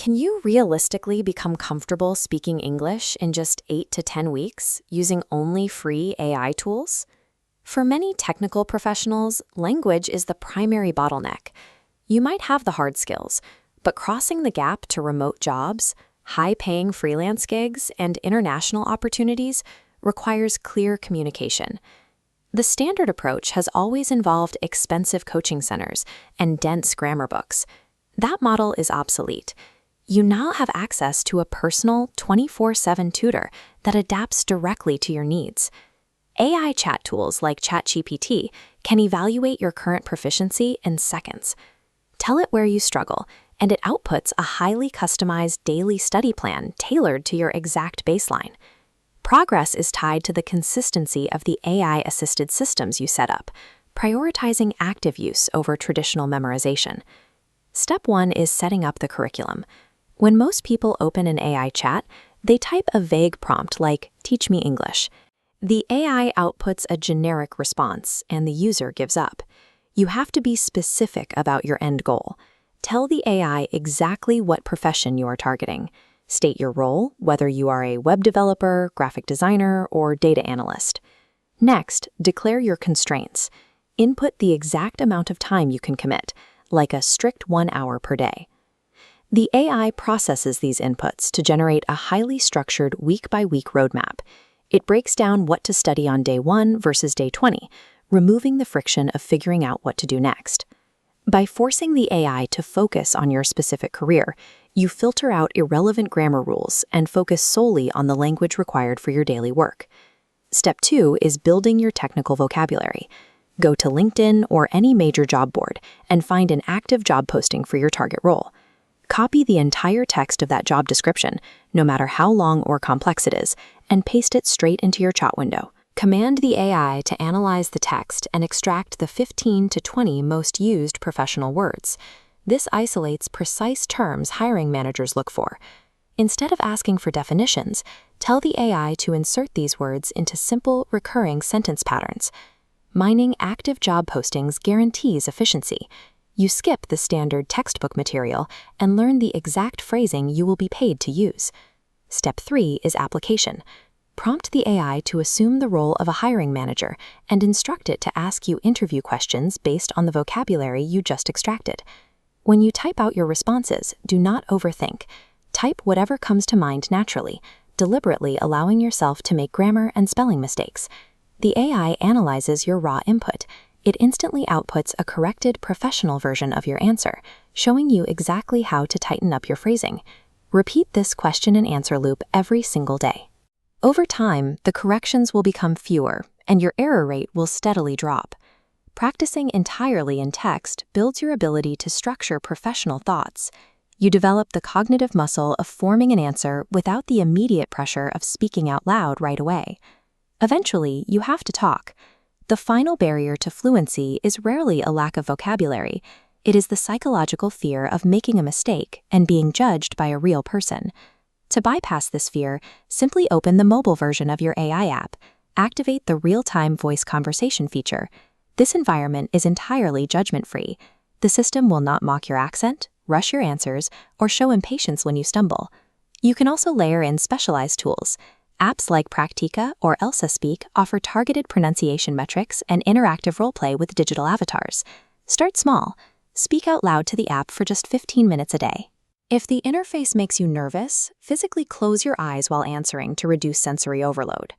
Can you realistically become comfortable speaking English in just 8 to 10 weeks using only free AI tools? For many technical professionals, language is the primary bottleneck. You might have the hard skills, but crossing the gap to remote jobs, high-paying freelance gigs, and international opportunities requires clear communication. The standard approach has always involved expensive coaching centers and dense grammar books. That model is obsolete. You now have access to a personal 24/7 tutor that adapts directly to your needs. AI chat tools like ChatGPT can evaluate your current proficiency in seconds. Tell it where you struggle, and it outputs a highly customized daily study plan tailored to your exact baseline. Progress is tied to the consistency of the AI-assisted systems you set up, prioritizing active use over traditional memorization. Step 1 is setting up the curriculum. When most people open an AI chat, they type a vague prompt like, "Teach me English." The AI outputs a generic response, and the user gives up. You have to be specific about your end goal. Tell the AI exactly what profession you are targeting. State your role, whether you are a web developer, graphic designer, or data analyst. Next, declare your constraints. Input the exact amount of time you can commit, like a strict 1 hour per day. The AI processes these inputs to generate a highly structured week-by-week roadmap. It breaks down what to study on day 1 versus day 20, removing the friction of figuring out what to do next. By forcing the AI to focus on your specific career, you filter out irrelevant grammar rules and focus solely on the language required for your daily work. Step 2 is building your technical vocabulary. Go to LinkedIn or any major job board and find an active job posting for your target role. Copy the entire text of that job description, no matter how long or complex it is, and paste it straight into your chat window. Command the AI to analyze the text and extract the 15 to 20 most used professional words. This isolates precise terms hiring managers look for. Instead of asking for definitions, tell the AI to insert these words into simple, recurring sentence patterns. Mining active job postings guarantees efficiency. You skip the standard textbook material and learn the exact phrasing you will be paid to use. Step 3 is application. Prompt the AI to assume the role of a hiring manager and instruct it to ask you interview questions based on the vocabulary you just extracted. When you type out your responses, do not overthink. Type whatever comes to mind naturally, deliberately allowing yourself to make grammar and spelling mistakes. The AI analyzes your raw input. It instantly outputs a corrected professional version of your answer, showing you exactly how to tighten up your phrasing. Repeat this question and answer loop every single day. Over time, the corrections will become fewer, and your error rate will steadily drop. Practicing entirely in text builds your ability to structure professional thoughts. You develop the cognitive muscle of forming an answer without the immediate pressure of speaking out loud right away. Eventually, you have to talk. The final barrier to fluency is rarely a lack of vocabulary. It is the psychological fear of making a mistake and being judged by a real person. To bypass this fear, simply open the mobile version of your AI app. Activate the real-time voice conversation feature. This environment is entirely judgment-free. The system will not mock your accent, rush your answers, or show impatience when you stumble. You can also layer in specialized tools. Apps like Praktika or ELSA Speak offer targeted pronunciation metrics and interactive roleplay with digital avatars. Start small. Speak out loud to the app for just 15 minutes a day. If the interface makes you nervous, physically close your eyes while answering to reduce sensory overload.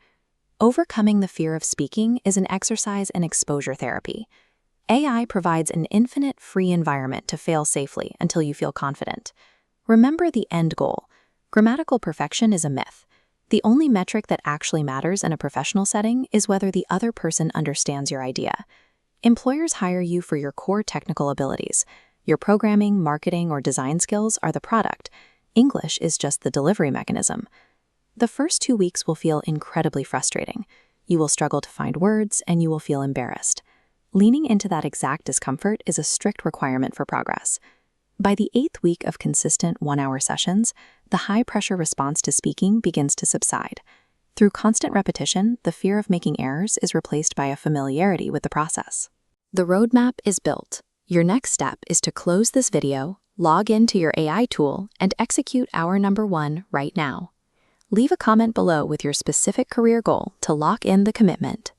Overcoming the fear of speaking is an exercise in exposure therapy. AI provides an infinite free environment to fail safely until you feel confident. Remember the end goal. Grammatical perfection is a myth. The only metric that actually matters in a professional setting is whether the other person understands your idea. Employers hire you for your core technical abilities. Your programming, marketing, or design skills are the product. English is just the delivery mechanism. The first 2 weeks will feel incredibly frustrating. You will struggle to find words, and you will feel embarrassed. Leaning into that exact discomfort is a strict requirement for progress. By the 8th week of consistent 1-hour sessions, the high-pressure response to speaking begins to subside. Through constant repetition, the fear of making errors is replaced by a familiarity with the process. The roadmap is built. Your next step is to close this video, Log into your AI tool and execute hour number 1 right now. Leave a comment below with your specific career goal to lock in the commitment.